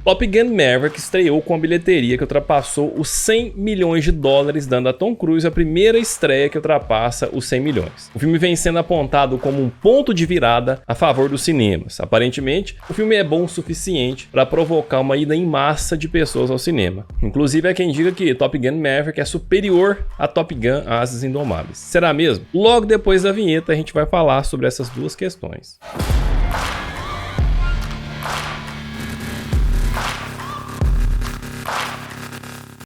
Top Gun Maverick estreou com uma bilheteria que ultrapassou os 100 milhões de dólares, dando a Tom Cruise a primeira estreia que ultrapassa os 100 milhões. O filme vem sendo apontado como um ponto de virada a favor dos cinemas. Aparentemente, o filme é bom o suficiente para provocar uma ida em massa de pessoas ao cinema. Inclusive, há quem diga que Top Gun Maverick é superior a Top Gun Asas Indomáveis. Será mesmo? Logo depois da vinheta, a gente vai falar sobre essas duas questões.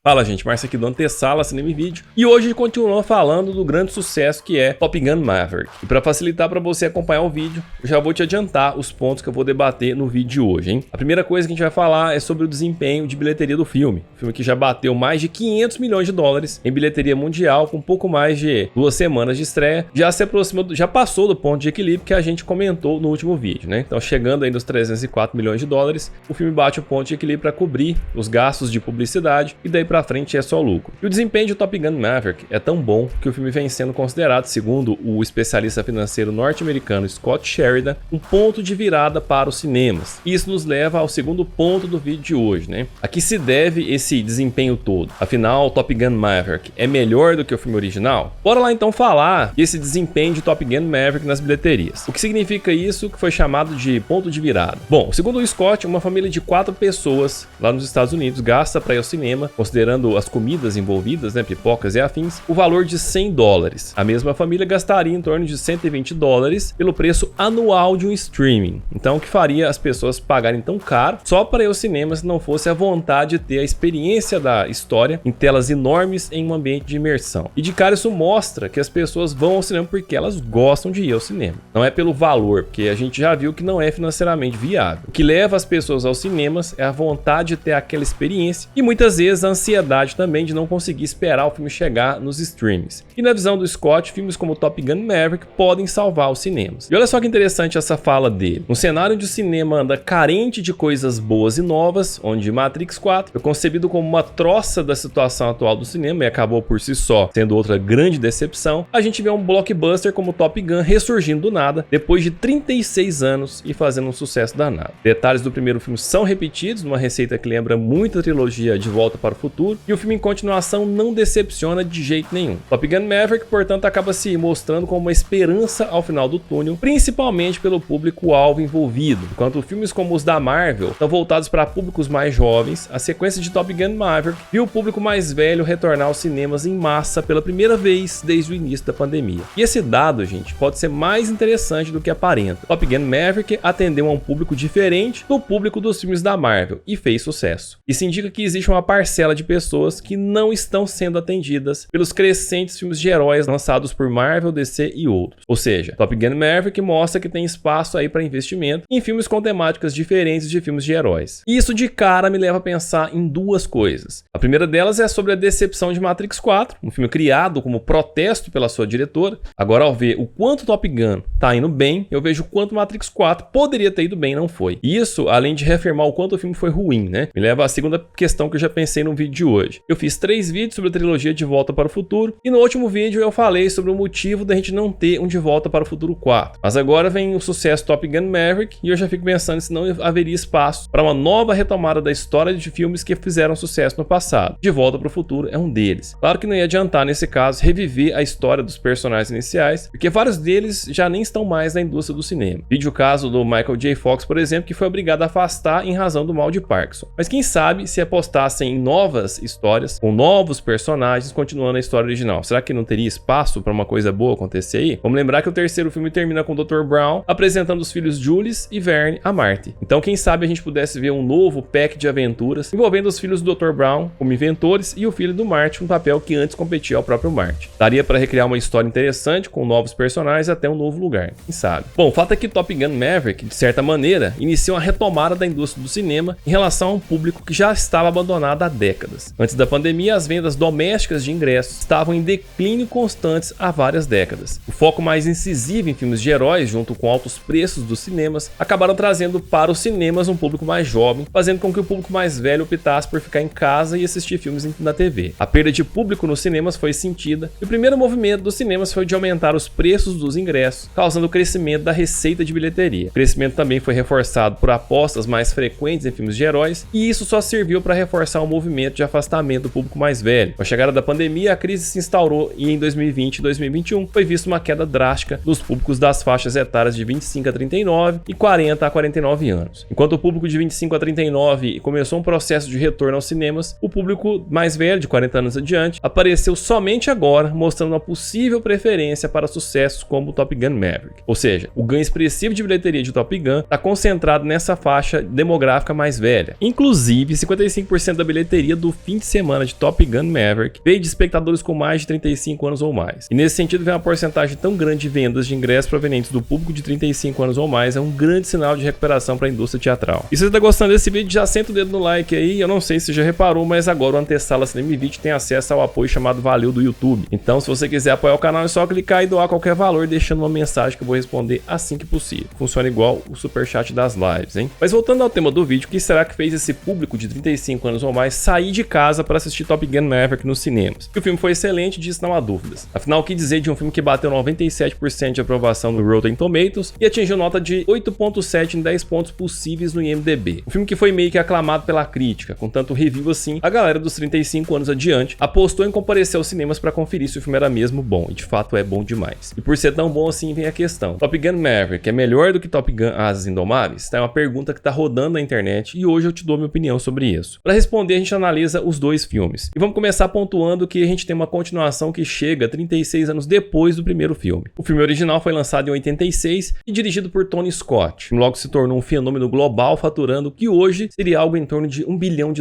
Fala gente, Márcio aqui do Antessala Cinema e Vídeo, e hoje a gente continua falando do grande sucesso que é Top Gun Maverick. E para facilitar para você acompanhar o vídeo, eu já vou te adiantar os pontos que eu vou debater no vídeo de hoje, hein? A primeira coisa que a gente vai falar é sobre o desempenho de bilheteria do filme. O filme que já bateu mais de 500 milhões de dólares em bilheteria mundial, com pouco mais de 2 semanas de estreia, já se aproximou, já passou do ponto de equilíbrio que a gente comentou no último vídeo, né? Então chegando aí nos 304 milhões de dólares, o filme bate o ponto de equilíbrio para cobrir os gastos de publicidade e daí pra frente é só lucro. E o desempenho de Top Gun Maverick é tão bom que o filme vem sendo considerado, segundo o especialista financeiro norte-americano Scott Sheridan, um ponto de virada para os cinemas. Isso nos leva ao segundo ponto do vídeo de hoje, né? A que se deve esse desempenho todo? Afinal, Top Gun Maverick é melhor do que o filme original? Bora lá então falar desse desempenho de Top Gun Maverick nas bilheterias. O que significa isso que foi chamado de ponto de virada? Bom, segundo o Scott, uma família de 4 pessoas lá nos Estados Unidos gasta para ir ao cinema, considerando as comidas envolvidas, né, pipocas e afins, o valor de 100 dólares. A mesma família gastaria em torno de 120 dólares pelo preço anual de um streaming. Então, o que faria as pessoas pagarem tão caro só para ir ao cinema se não fosse a vontade de ter a experiência da história em telas enormes em um ambiente de imersão. E de cara isso mostra que as pessoas vão ao cinema porque elas gostam de ir ao cinema. Não é pelo valor, porque a gente já viu que não é financeiramente viável. O que leva as pessoas aos cinemas é a vontade de ter aquela experiência e muitas vezes a ansiedade também de não conseguir esperar o filme chegar nos streams. E na visão do Scott, filmes como Top Gun Maverick podem salvar os cinemas. E olha só que interessante essa fala dele. Um cenário onde o cinema anda carente de coisas boas e novas, onde Matrix 4 foi concebido como uma troça da situação atual do cinema e acabou por si só sendo outra grande decepção, a gente vê um blockbuster como Top Gun ressurgindo do nada depois de 36 anos e fazendo um sucesso danado. Detalhes do primeiro filme são repetidos, numa receita que lembra muito a trilogia De Volta para o Futuro, e o filme em continuação não decepciona de jeito nenhum. Top Gun Maverick, portanto, acaba se mostrando como uma esperança ao final do túnel, principalmente pelo público-alvo envolvido. Enquanto filmes como os da Marvel estão voltados para públicos mais jovens, a sequência de Top Gun Maverick viu o público mais velho retornar aos cinemas em massa pela primeira vez desde o início da pandemia. E esse dado, gente, pode ser mais interessante do que aparenta. Top Gun Maverick atendeu a um público diferente do público dos filmes da Marvel e fez sucesso. Isso indica que existe uma parcela de pessoas que não estão sendo atendidas pelos crescentes filmes de heróis lançados por Marvel, DC e outros. Ou seja, Top Gun Maverick mostra que tem espaço aí para investimento em filmes com temáticas diferentes de filmes de heróis. E isso de cara me leva a pensar em duas coisas. A primeira delas é sobre a decepção de Matrix 4, um filme criado como protesto pela sua diretora. Agora, ao ver o quanto Top Gun tá indo bem, eu vejo o quanto Matrix 4 poderia ter ido bem e não foi. E isso, além de reafirmar o quanto o filme foi ruim, né? Me leva à segunda questão que eu já pensei no vídeo de hoje. Eu fiz 3 vídeos sobre a trilogia De Volta para o Futuro e no último vídeo eu falei sobre o motivo da gente não ter um De Volta para o Futuro 4. Mas agora vem o sucesso Top Gun Maverick e eu já fico pensando se não haveria espaço para uma nova retomada da história de filmes que fizeram sucesso no passado. De Volta para o Futuro é um deles. Claro que não ia adiantar nesse caso reviver a história dos personagens iniciais, porque vários deles já nem estão mais na indústria do cinema. Vídeo o caso do Michael J. Fox, por exemplo, que foi obrigado a afastar em razão do mal de Parkinson. Mas quem sabe se apostassem em novas histórias, com novos personagens, continuando a história original. Será que não teria espaço para uma coisa boa acontecer aí? Vamos lembrar que o terceiro filme termina com o Dr. Brown apresentando os filhos Julius e Verne a Marty. Então quem sabe a gente pudesse ver um novo pack de aventuras envolvendo os filhos do Dr. Brown como inventores e o filho do Marty, um papel que antes competia ao próprio Marty. Daria para recriar uma história interessante com novos personagens até um novo lugar, quem sabe? Bom, o fato é que Top Gun Maverick, de certa maneira, inicia uma retomada da indústria do cinema em relação a um público que já estava abandonado há décadas. décadas. Antes da pandemia, as vendas domésticas de ingressos estavam em declínio constantes há várias décadas. O foco mais incisivo em filmes de heróis, junto com altos preços dos cinemas, acabaram trazendo para os cinemas um público mais jovem, fazendo com que o público mais velho optasse por ficar em casa e assistir filmes na TV. A perda de público nos cinemas foi sentida, e o primeiro movimento dos cinemas foi de aumentar os preços dos ingressos, causando o crescimento da receita de bilheteria. O crescimento também foi reforçado por apostas mais frequentes em filmes de heróis, e isso só serviu para reforçar o movimento de afastamento do público mais velho. Com a chegada da pandemia, a crise se instaurou e em 2020 e 2021 foi vista uma queda drástica nos públicos das faixas etárias de 25 a 39 e 40 a 49 anos. Enquanto o público de 25 a 39 começou um processo de retorno aos cinemas, o público mais velho, de 40 anos adiante, apareceu somente agora, mostrando uma possível preferência para sucessos como Top Gun Maverick. Ou seja, o ganho expressivo de bilheteria de Top Gun está concentrado nessa faixa demográfica mais velha. Inclusive, 55% da bilheteria do fim de semana de Top Gun Maverick veio de espectadores com mais de 35 anos ou mais. E nesse sentido, ver uma porcentagem tão grande de vendas de ingressos provenientes do público de 35 anos ou mais é um grande sinal de recuperação para a indústria teatral. E se você está gostando desse vídeo, já senta o dedo no like aí. Eu não sei se você já reparou, mas agora o Antessala Cinema Vídeo tem acesso ao apoio chamado Valeu do YouTube. Então, se você quiser apoiar o canal, é só clicar e doar qualquer valor, deixando uma mensagem que eu vou responder assim que possível. Funciona igual o superchat das lives, hein? Mas voltando ao tema do vídeo, o que será que fez esse público de 35 anos ou mais sair de casa para assistir Top Gun Maverick nos cinemas? Que o filme foi excelente, disso não há dúvidas. Afinal, o que dizer de um filme que bateu 97% de aprovação no Rotten Tomatoes e atingiu nota de 8.7 em 10 pontos possíveis no IMDb. Um filme que foi meio que aclamado pela crítica, com tanto review assim, a galera dos 35 anos adiante apostou em comparecer aos cinemas para conferir se o filme era mesmo bom, e de fato é bom demais. E por ser tão bom assim, vem a questão: Top Gun Maverick é melhor do que Top Gun Asas Indomáveis? É uma pergunta que tá rodando na internet e hoje eu te dou minha opinião sobre isso. Para responder, a gente analisa os dois filmes. E vamos começar pontuando que a gente tem uma continuação que chega 36 anos depois do primeiro filme. O filme original foi lançado em 86 e dirigido por Tony Scott. Logo se tornou um fenômeno global, faturando o que hoje seria algo em torno de $1 bilhão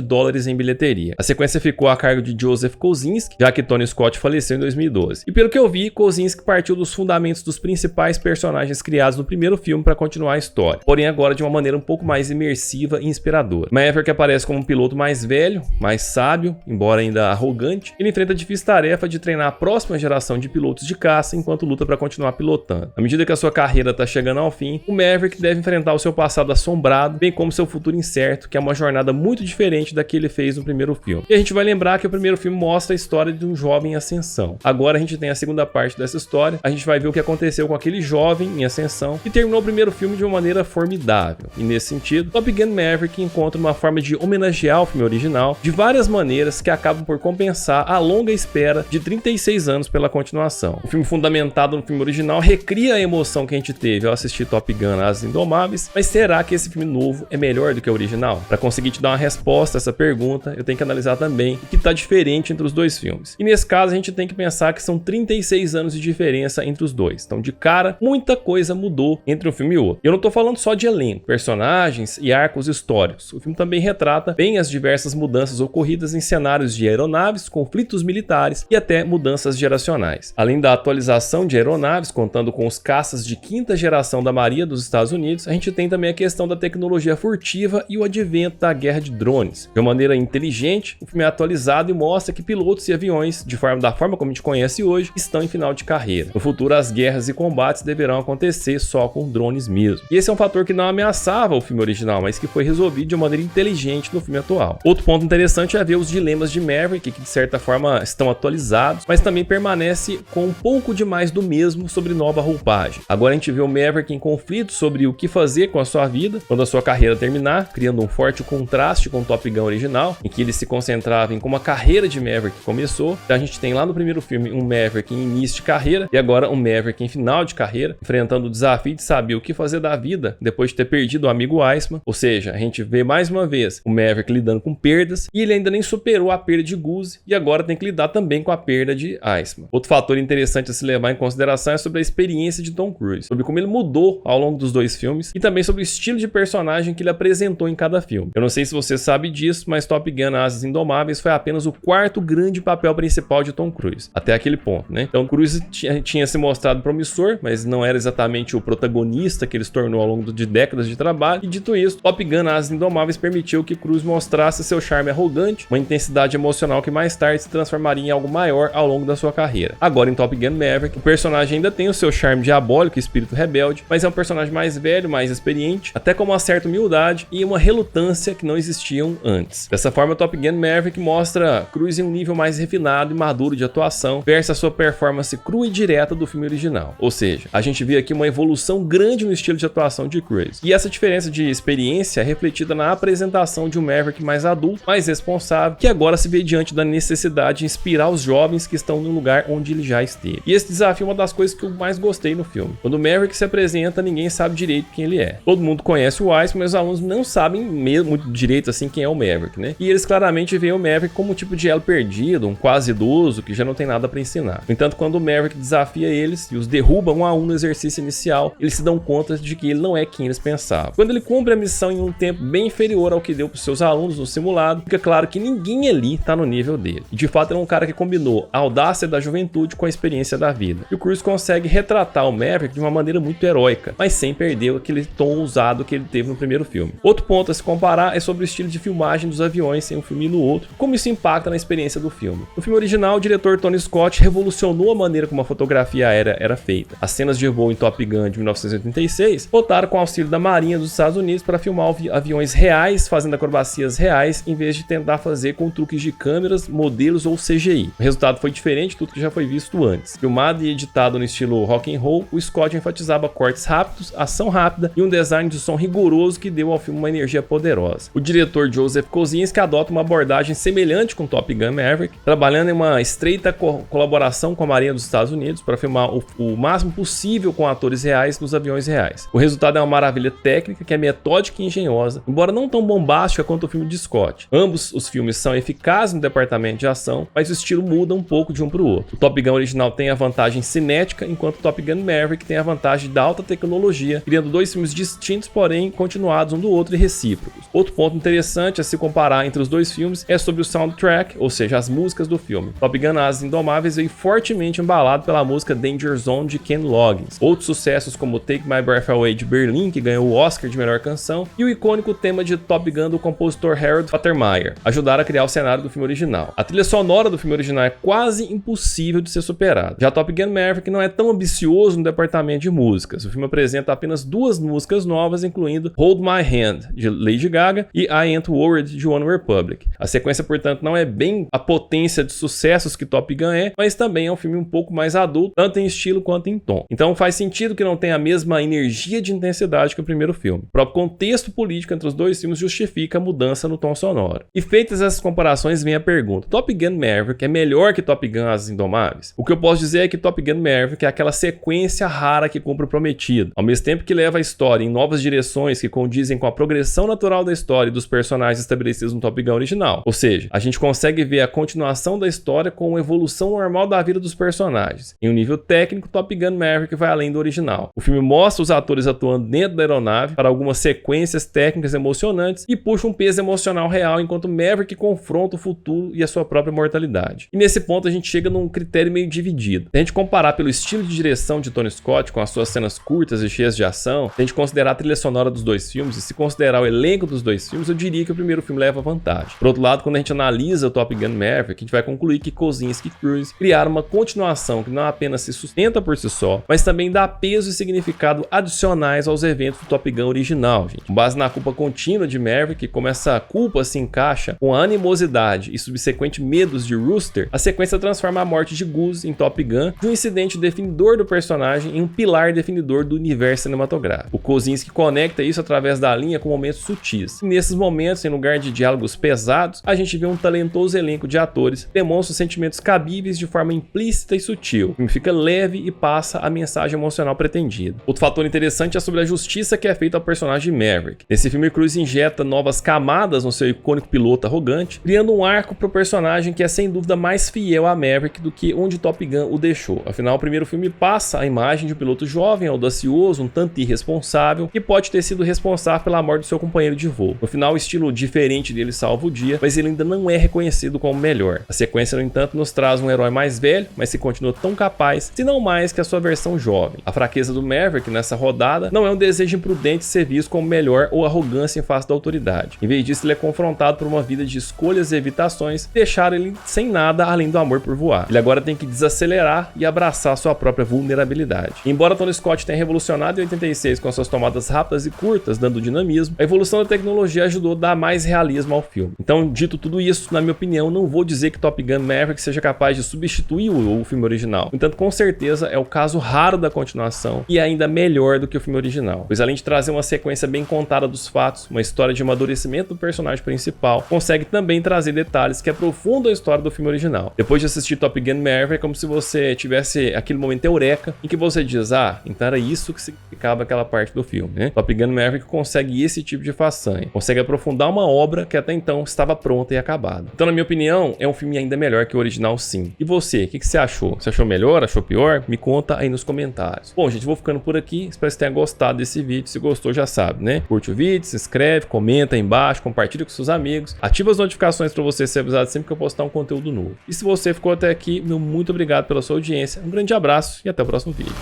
em bilheteria. A sequência ficou a cargo de Joseph Kosinski, já que Tony Scott faleceu em 2012. E pelo que eu vi, Kosinski partiu dos fundamentos dos principais personagens criados no primeiro filme para continuar a história, porém agora de uma maneira um pouco mais imersiva e inspiradora. Maverick aparece como um piloto mais velho, mais sábio, embora ainda arrogante. Ele enfrenta a difícil tarefa de treinar a próxima geração de pilotos de caça enquanto luta para continuar pilotando. À medida que a sua carreira está chegando ao fim, o Maverick deve enfrentar o seu passado assombrado, bem como seu futuro incerto, que é uma jornada muito diferente da que ele fez no primeiro filme. E a gente vai lembrar que o primeiro filme mostra a história de um jovem em ascensão. Agora a gente tem a segunda parte dessa história, a gente vai ver o que aconteceu com aquele jovem em ascensão que terminou o primeiro filme de uma maneira formidável. E nesse sentido, Top Gun Maverick encontra uma forma de homenagear o filme original de várias maneiras que acabam por compensar a longa espera de 36 anos pela continuação. O filme fundamentado no filme original recria a emoção que a gente teve ao assistir Top Gun Asas Indomáveis, mas será que esse filme novo é melhor do que o original? Para conseguir te dar uma resposta a essa pergunta, eu tenho que analisar também o que está diferente entre os dois filmes. E nesse caso a gente tem que pensar que são 36 anos de diferença entre os dois. Então, de cara, muita coisa mudou entre um filme e outro. E eu não tô falando só de elenco, personagens e arcos históricos. O filme também retrata bem as diversas mudanças ocorridas em cenários de aeronaves, conflitos militares e até mudanças geracionais. Além da atualização de aeronaves, contando com os caças de quinta geração da Marinha dos Estados Unidos, a gente tem também a questão da tecnologia furtiva e o advento da guerra de drones. De uma maneira inteligente, o filme é atualizado e mostra que pilotos e aviões, da forma como a gente conhece hoje, estão em final de carreira. No futuro, as guerras e combates deverão acontecer só com drones mesmo. E esse é um fator que não ameaçava o filme original, mas que foi resolvido de uma maneira inteligente no filme atual. Outro ponto interessante é ver os dilemas de Maverick, que de certa forma estão atualizados, mas também permanece com um pouco de mais do mesmo sobre nova roupagem. Agora a gente vê o Maverick em conflito sobre o que fazer com a sua vida quando a sua carreira terminar, criando um forte contraste com o Top Gun original, em que ele se concentrava em como a carreira de Maverick começou. Então a gente tem lá no primeiro filme um Maverick em início de carreira e agora um Maverick em final de carreira, enfrentando o desafio de saber o que fazer da vida depois de ter perdido o amigo Iceman. Ou seja, a gente vê mais uma vez o Maverick lidando com perdas e ele ainda nem superou a perda de Goose e agora tem que lidar também com a perda de Iceman. Outro fator interessante a se levar em consideração é sobre a experiência de Tom Cruise, sobre como ele mudou ao longo dos dois filmes e também sobre o estilo de personagem que ele apresentou em cada filme. Eu não sei se você sabe disso, mas Top Gun Asas Indomáveis foi apenas o quarto grande papel principal de Tom Cruise, até aquele ponto, né? Então Cruise tinha se mostrado promissor, mas não era exatamente o protagonista que ele se tornou ao longo de décadas de trabalho, e dito isso, Top Gun Asas Indomáveis permitiu que Cruise mostrasse seu charme arrogante arrogante, uma intensidade emocional que mais tarde se transformaria em algo maior ao longo da sua carreira. Agora em Top Gun Maverick, o personagem ainda tem o seu charme diabólico e espírito rebelde, mas é um personagem mais velho, mais experiente, até com uma certa humildade e uma relutância que não existiam antes. Dessa forma, Top Gun Maverick mostra Cruise em um nível mais refinado e maduro de atuação versus a sua performance crua e direta do filme original. Ou seja, a gente vê aqui uma evolução grande no estilo de atuação de Cruise. E essa diferença de experiência é refletida na apresentação de um Maverick mais adulto, mais responsável, que agora se vê diante da necessidade de inspirar os jovens que estão no lugar onde ele já esteve. E esse desafio é uma das coisas que eu mais gostei no filme. Quando o Maverick se apresenta, ninguém sabe direito quem ele é. Todo mundo conhece o Ice, mas os alunos não sabem mesmo muito direito assim quem é o Maverick, né? E eles claramente veem o Maverick como um tipo de elo perdido, um quase idoso que já não tem nada para ensinar. No entanto, quando o Maverick desafia eles e os derruba um a um no exercício inicial, eles se dão conta de que ele não é quem eles pensavam. Quando ele cumpre a missão em um tempo bem inferior ao que deu para os seus alunos no simulado, fica claro que ninguém ali tá no nível dele. E de fato ele é um cara que combinou a audácia da juventude com a experiência da vida. E o Cruise consegue retratar o Maverick de uma maneira muito heróica, mas sem perder aquele tom ousado que ele teve no primeiro filme. Outro ponto a se comparar é sobre o estilo de filmagem dos aviões em um filme e no outro, como isso impacta na experiência do filme. No filme original, o diretor Tony Scott revolucionou a maneira como a fotografia aérea era feita. As cenas de voo em Top Gun de 1986 voltaram com o auxílio da Marinha dos Estados Unidos para filmar aviões reais fazendo acrobacias reais, em vez de tentar fazer com truques de câmeras, modelos ou CGI. O resultado foi diferente de tudo que já foi visto antes. Filmado e editado no estilo rock and roll, o Scott enfatizava cortes rápidos, ação rápida e um design de som rigoroso que deu ao filme uma energia poderosa. O diretor Joseph Kosinski adota uma abordagem semelhante com Top Gun Maverick, trabalhando em uma estreita colaboração com a Marinha dos Estados Unidos para filmar o máximo possível com atores reais nos aviões reais. O resultado é uma maravilha técnica que é metódica e engenhosa, embora não tão bombástica quanto o filme de Scott. Ambos os filmes são eficazes no departamento de ação, mas o estilo muda um pouco de um para o outro. O Top Gun original tem a vantagem cinética, enquanto o Top Gun Maverick tem a vantagem da alta tecnologia, criando dois filmes distintos, porém continuados um do outro e recíprocos. Outro ponto interessante a se comparar entre os dois filmes é sobre o soundtrack, ou seja, as músicas do filme. Top Gun Asas Indomáveis veio fortemente embalado pela música Danger Zone de Ken Loggins. Outros sucessos como Take My Breath Away de Berlim, que ganhou o Oscar de melhor canção, e o icônico tema de Top Gun do compositor Harold Faltermeyer ajudaram a criar o cenário do filme original. A trilha sonora do filme original é quase impossível de ser superada. Já Top Gun Maverick não é tão ambicioso no departamento de músicas. O filme apresenta apenas duas músicas novas, incluindo Hold My Hand, de Lady Gaga, e I Ain't Worried, de One Republic. A sequência, portanto, não é bem a potência de sucessos que Top Gun é, mas também é um filme um pouco mais adulto, tanto em estilo quanto em tom. Então faz sentido que não tenha a mesma energia de intensidade que o primeiro filme. O próprio contexto político entre os dois filmes justifica a mudança no tom sonoro. E feitas essas comparações, vem a pergunta: Top Gun Maverick é melhor que Top Gun Asas Indomáveis? O que eu posso dizer é que Top Gun Maverick é aquela sequência rara que cumpre o prometido, ao mesmo tempo que leva a história em novas direções que condizem com a progressão natural da história e dos personagens estabelecidos no Top Gun original. Ou seja, a gente consegue ver a continuação da história com uma evolução normal da vida dos personagens. Em um nível técnico, Top Gun Maverick vai além do original. O filme mostra os atores atuando dentro da aeronave para algumas sequências técnicas emocionantes e puxa um peso emocional real, enquanto Maverick confronta o futuro e a sua própria mortalidade. E nesse ponto a gente chega num critério meio dividido. Se a gente comparar pelo estilo de direção de Tony Scott com as suas cenas curtas e cheias de ação, se a gente considerar a trilha sonora dos dois filmes e se considerar o elenco dos dois filmes, eu diria que o primeiro filme leva vantagem. Por outro lado, quando a gente analisa o Top Gun Maverick, a gente vai concluir que Kosinski e Cruise criaram uma continuação que não apenas se sustenta por si só, mas também dá peso e significado adicionais aos eventos do Top Gun original, gente. Com base na culpa contínua de Maverick, como essa culpa se encaixa com a animosidade e subsequente medos de Rooster, a sequência transforma a morte de Goose em Top Gun de um incidente definidor do personagem em um pilar definidor do universo cinematográfico. O Kosinski conecta isso através da linha com momentos sutis. E nesses momentos, em lugar de diálogos pesados, a gente vê um talentoso elenco de atores que demonstra sentimentos cabíveis de forma implícita e sutil. O filme fica leve e passa a mensagem emocional pretendida. Outro fator interessante é sobre a justiça que é feita ao personagem Maverick. Nesse filme, Cruise injeta novas camadas no seu icônico piloto arrogante, criando um arco pro personagem que é sem dúvida mais fiel a Maverick do que onde Top Gun o deixou. Afinal, o primeiro filme passa a imagem de um piloto jovem, audacioso, um tanto irresponsável, que pode ter sido responsável pela morte do seu companheiro de voo. No final, o estilo diferente dele salva o dia, mas ele ainda não é reconhecido como melhor. A sequência, no entanto, nos traz um herói mais velho, mas que continua tão capaz, se não mais, que a sua versão jovem. A fraqueza do Maverick nessa rodada não é um desejo imprudente de ser visto como melhor ou arrogância em face da autoridade. Em vez disso, ele é confrontado por uma vida de escolhas e evitações deixaram ele sem nada além do amor por voar. Ele agora tem que desacelerar e abraçar sua própria vulnerabilidade. Embora Tony Scott tenha revolucionado em 86 com suas tomadas rápidas e curtas, dando dinamismo, a evolução da tecnologia ajudou a dar mais realismo ao filme. Então, dito tudo isso, na minha opinião, não vou dizer que Top Gun Maverick seja capaz de substituir o filme original. No entanto, com certeza é o caso raro da continuação e ainda melhor do que o filme original, pois além de trazer uma sequência bem contada dos fatos, uma história de amadurecimento do personagem principal, consegue também trazer detalhes que aprofundam a história do filme original. Depois de assistir Top Gun Maverick, é como se você tivesse aquele momento eureka em que você diz, então era isso que significava aquela parte do filme, né? Top Gun Maverick consegue esse tipo de façanha, consegue aprofundar uma obra que até então estava pronta e acabada. Então, na minha opinião, é um filme ainda melhor que o original, sim. E você, o que você achou? Você achou melhor? Achou pior? Me conta aí nos comentários. Bom, gente, vou ficando por aqui. Espero que você tenha gostado desse vídeo. Se gostou, já sabe, né? Curte o vídeo, se inscreve, comenta aí embaixo, compartilha com seus amigos, ativa as notificações para você ser avisado sempre que eu postar um conteúdo novo. E se você ficou até aqui, meu muito obrigado pela sua audiência. Um grande abraço e até o próximo vídeo.